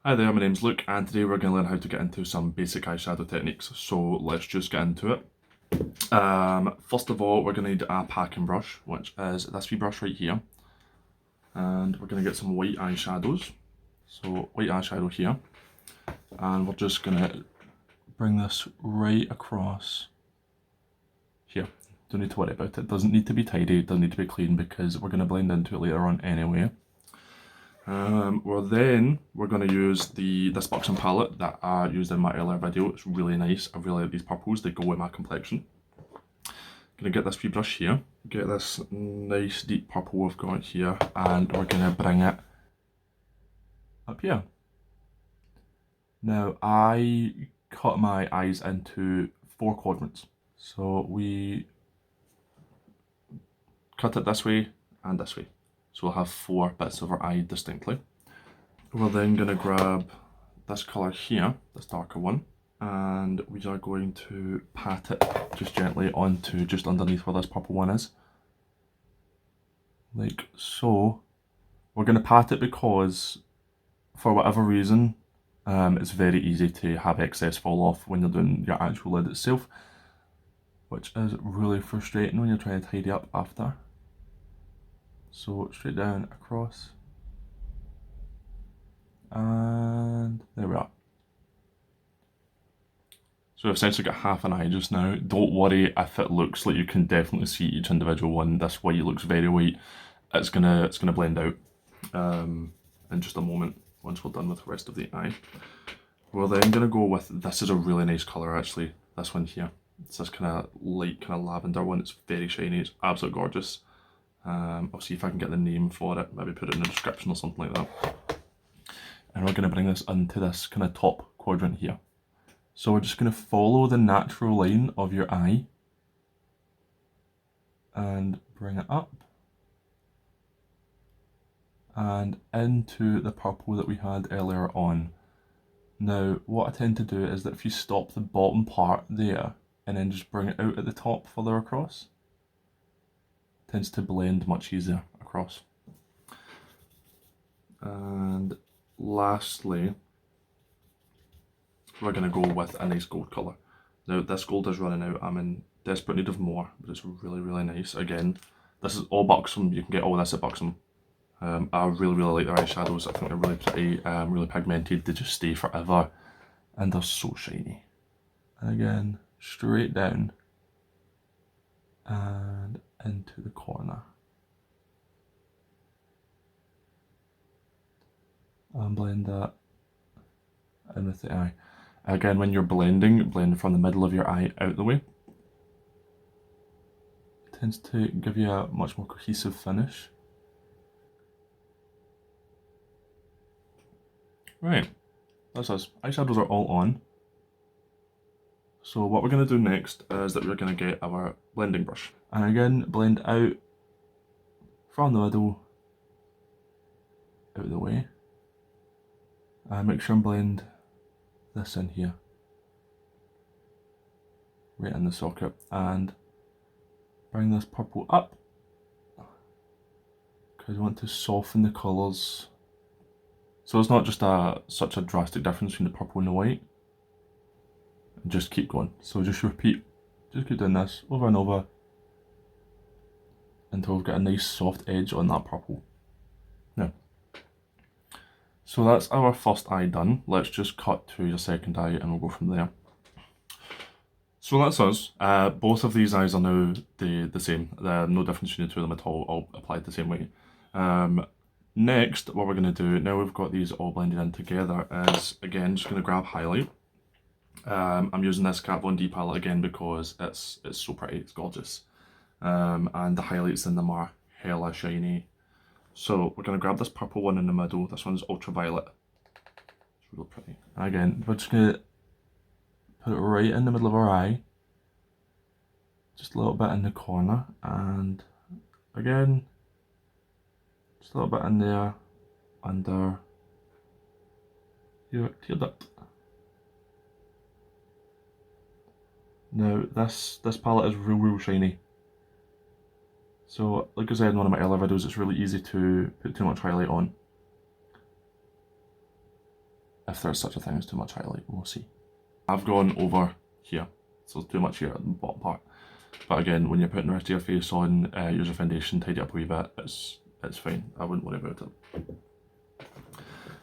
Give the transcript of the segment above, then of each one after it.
Hi there, my name's Luke and today we're going to learn how to get into some basic eyeshadow techniques, so let's just get into it. First of all, we're going to need a packing brush, which is this wee brush right here, and we're going to get some white eyeshadows, so white eyeshadow here, and we're just going to bring this right across here. Don't need to worry about it, doesn't need to be tidy, it doesn't need to be clean because we're going to blend into it later on anyway. We're going to use this Buxom palette that I used in my earlier video. It's really nice. I really like these purples. They go with my complexion. Gonna get this wee brush here. Get this nice deep purple we've got here, and we're gonna bring it up here. Now I cut my eyes into 4 quadrants. So we cut it this way and this way. So we'll have 4 bits of our eye distinctly. We're then going to grab this colour here, this darker one, and we are going to pat it just gently onto just underneath where this purple one is. Like so. We're going to pat it because, for whatever reason, it's very easy to have excess fall off when you're doing your actual lid itself, which is really frustrating when you're trying to tidy up after. So straight down, across, and there we are. So I've essentially got half an eye just now. Don't worry if it looks like you can definitely see each individual one. This white looks very white. It's gonna blend out in just a moment once we're done with the rest of the eye. We're then gonna go with, this is a really nice colour actually, this one here. It's this kind of light, kind of lavender one. It's very shiny, it's absolutely gorgeous. I'll see if I can get the name for it, maybe put it in the description or something like that. And we're going to bring this into this kind of top quadrant here. So we're just going to follow the natural line of your eye and bring it up and into the purple that we had earlier on. Now what I tend to do is that if you stop the bottom part there and then just bring it out at the top further across, tends to blend much easier across. And lastly, we're going to go with a nice gold colour. Now this gold is running out, I'm in desperate need of more, but it's really, really nice. Again, this is all Buxom, you can get all this at Buxom. I really, really like their eyeshadows. I think they're really pretty, really pigmented, they just stay forever, and they're so shiny. And again, straight down, and into the corner. And blend that in with the eye. Again, when you're blending, blend from the middle of your eye out the way. It tends to give you a much more cohesive finish. Right, that's us. Eyeshadows are all on. So what we're going to do next is that we're going to get our blending brush. And again, blend out from the middle, out the way. And make sure and blend this in here. Right in the socket. And bring this purple up. Because we want to soften the colours. So it's not just such a drastic difference between the purple and the white. Just keep going. So just repeat, just keep doing this over and over until we've got a nice soft edge on that purple. Now, so that's our first eye done. Let's just cut to your second eye and we'll go from there. So that's us. Both of these eyes are now the same. There's no difference between the two of them at all applied the same way. Next, what we're going to do, now we've got these all blended in together, is again just going to grab highlight. I'm using this Kat Von D palette again because it's so pretty, it's gorgeous. And the highlights in them are hella shiny. So we're going to grab this purple one in the middle, this one's ultraviolet. It's really pretty. Again, we're just going to put it right in the middle of our eye. Just a little bit in the corner, and again, just a little bit in there, under your tear duct. Now this palette is real shiny. So like I said in one of my earlier videos, it's really easy to put too much highlight on. if there's such a thing as too much highlight, we'll see. I've gone over here, so too much here at the bottom part. But again, when you're putting the rest of your face on, use your foundation, tidy it up a wee bit, it's fine. I wouldn't worry about it.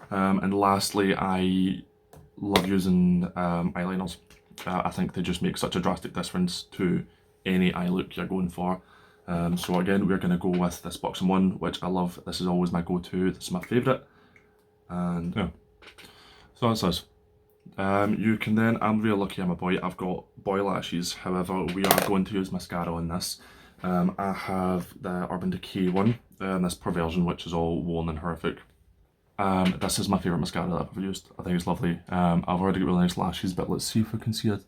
And lastly, I love using eyeliners. I think they just make such a drastic difference to any eye look you're going for. So again, we're going to go with this Boxing one, which I love. This is always my go-to. This is my favourite. And yeah, so that's us. You can then, I'm really lucky I'm a boy, I've got boy lashes. However, we are going to use mascara on this. I have the Urban Decay one, this Perversion, which is all worn and horrific. This is my favourite mascara that I've ever used. I think it's lovely. I've already got really nice lashes, but let's see if we can see a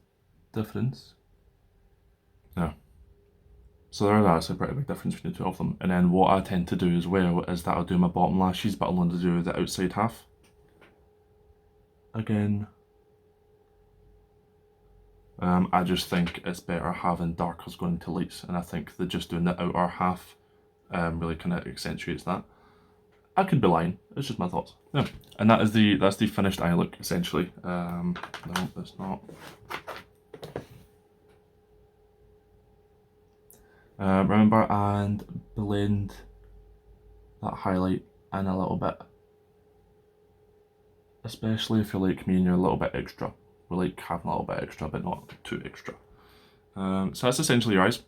difference. Yeah. So that's a pretty big difference between the two of them. And then what I tend to do as well is that I'll do my bottom lashes, but I'll only do the outside half. Again, I just think it's better having darkers going into lights, and I think that just doing the outer half really kind of accentuates that. I could be lying, it's just my thoughts. Yeah, and that's the finished eye look essentially. No, it's not. Remember and blend that highlight in a little bit, especially if you're like me and you're a little bit extra. We like having a little bit extra, but not too extra. So that's essentially your eyes.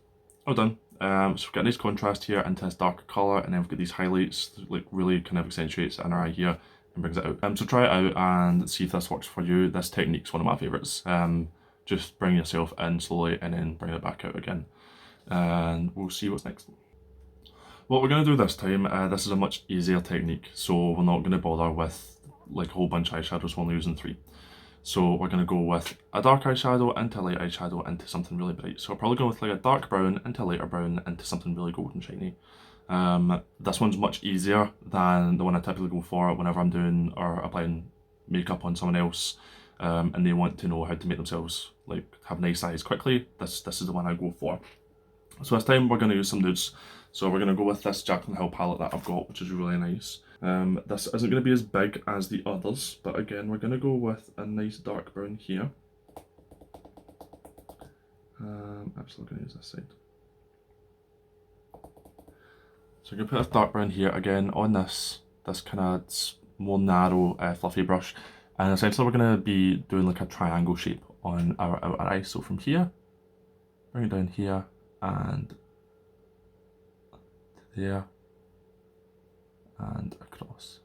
All done. So we've got a nice contrast here into this darker colour, and then we've got these highlights, like really kind of accentuates in our eye here and brings it out. So try it out and see if this works for you. This technique's one of my favourites. Just bring yourself in slowly and then bring it back out again. And we'll see what's next. What we're going to do this time, this is a much easier technique, so we're not going to bother with like a whole bunch of eyeshadows, we're only using 3. So we're going to go with a dark eyeshadow into a light eyeshadow into something really bright. So we're probably going with like a dark brown into a lighter brown into something really golden shiny. This one's much easier than the one I typically go for whenever I'm doing or applying makeup on someone else and they want to know how to make themselves like have nice eyes quickly. This is the one I go for. So this time we're going to use some nudes. So we're going to go with this Jaclyn Hill palette that I've got, which is really nice. This isn't going to be as big as the others, but again we're going to go with a nice dark brown here. Actually, I'm going to use this side. So I'm going to put a dark brown here again on this kind of more narrow fluffy brush, and essentially we're going to be doing like a triangle shape on our outer eye. So from here, bring it down here and to there and across,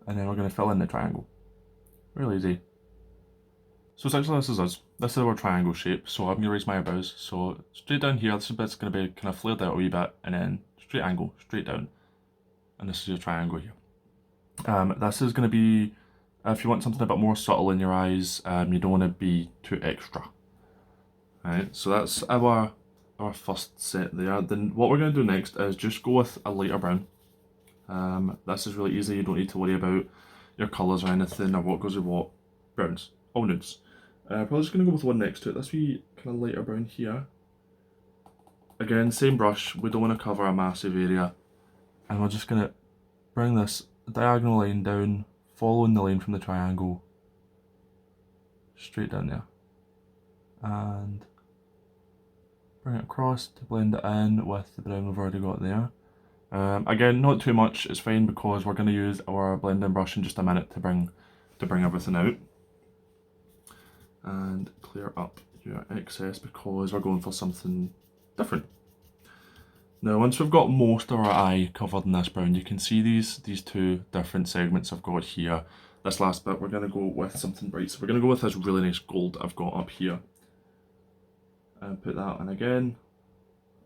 and then we're going to fill in the triangle. Really easy. So essentially this is us. This is our triangle shape. So I'm going to raise my eyebrows. So straight down here, this bit's going to be kind of flared out a wee bit, and then straight angle, straight down. And this is your triangle here. This is going to be, if you want something a bit more subtle in your eyes, you don't want to be too extra. Right, so that's our first set there. Then what we're going to do next is just go with a lighter brown. This is really easy, you don't need to worry about your colours or anything or what goes with what. Browns, all nudes. Probably just going to go with one next to it, this wee kind of lighter brown here. Again, same brush, we don't want to cover a massive area. And we're just going to bring this diagonal line down, following the line from the triangle, straight down there. And bring it across to blend it in with the brown we've already got there. Again, not too much, it's fine because we're going to use our blending brush in just a minute to bring everything out. And clear up your excess because we're going for something different. Now once we've got most of our eye covered in this brown, you can see these two different segments I've got here. This last bit we're going to go with something bright, so we're going to go with this really nice gold I've got up here. And put that on again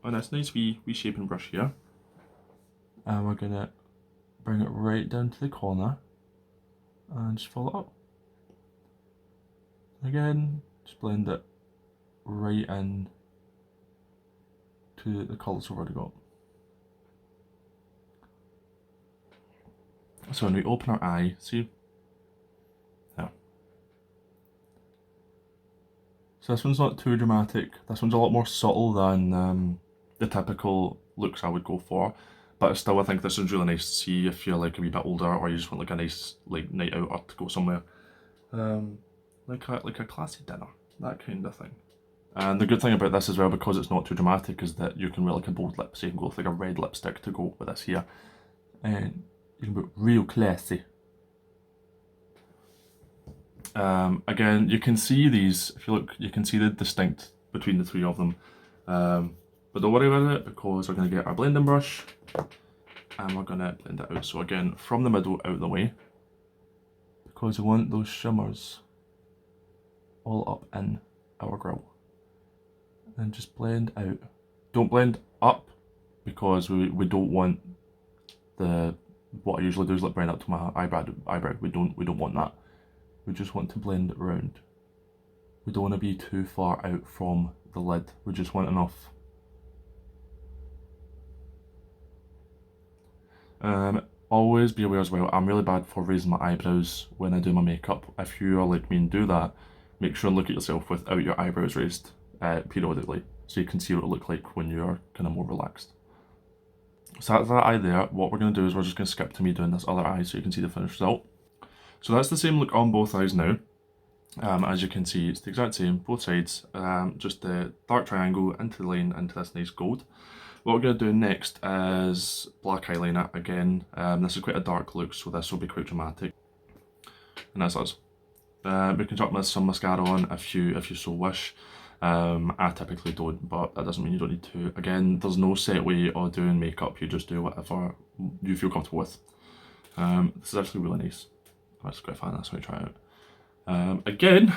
on this nice wee shaping brush here. And we're going to bring it right down to the corner and just fill it up. Again, just blend it right in to the colours we've already got. So when we open our eye, see? Yeah. So this one's not too dramatic. This one's a lot more subtle than the typical looks I would go for. but still I think this is really nice to see if you're like a wee bit older or you just want like a nice like night out or to go somewhere. Like a classy dinner, that kind of thing. And the good thing about this as well, because it's not too dramatic, is that you can wear like a bold lip, so you can go with like a red lipstick to go with this here. And you can be real classy. Again, you can see these, if you look, you can see the distinct between the three of them. But don't worry about it, because we're going to get our blending brush and we're going to blend it out. So again, from the middle out the way, because we want those shimmers all up in our grill. And just blend out. Don't blend up, because we don't want what I usually do is like blend up to my eyebrow. We don't want that. We just want to blend it around. We don't want to be too far out from the lid. We just want enough. Always be aware as well, I'm really bad for raising my eyebrows when I do my makeup. If you are like me and do that, make sure and look at yourself without your eyebrows raised periodically, so you can see what it looks like when you're kind of more relaxed. So that's that eye there. What we're going to do is we're just going to skip to me doing this other eye so you can see the finished result. So that's the same look on both eyes now. As you can see, it's the exact same, both sides, just the dark triangle into the line into this nice gold. What we're going to do next is black eyeliner again. This is quite a dark look, so this will be quite dramatic. And that's us. We can chuck some mascara on if you so wish. I typically don't, but that doesn't mean you don't need to. Again, there's no set way of doing makeup, you just do whatever you feel comfortable with. This is actually really nice. I'm actually quite a fan of this, so I try it out. Again,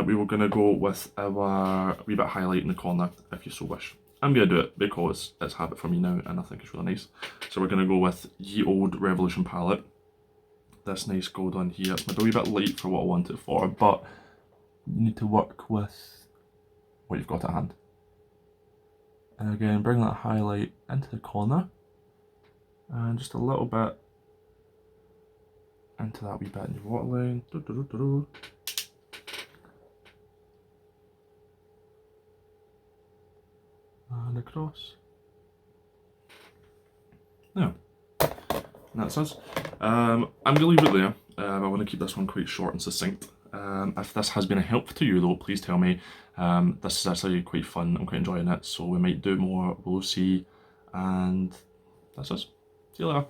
we were going to go with our wee bit highlight in the corner, if you so wish. I'm going to do it because it's habit for me now and I think it's really nice. So we're going to go with Ye Old Revolution palette. This nice gold on here. It's maybe a wee bit light for what I want it for, but you need to work with what you've got at hand. And again, bring that highlight into the corner and just a little bit into that wee bit in your waterline. And across. Now, that's us. I'm going to leave it there. I want to keep this one quite short and succinct. If this has been a help to you though, please tell me. This is actually quite fun, I'm quite enjoying it, so we might do more, we'll see, and that's us. See you later.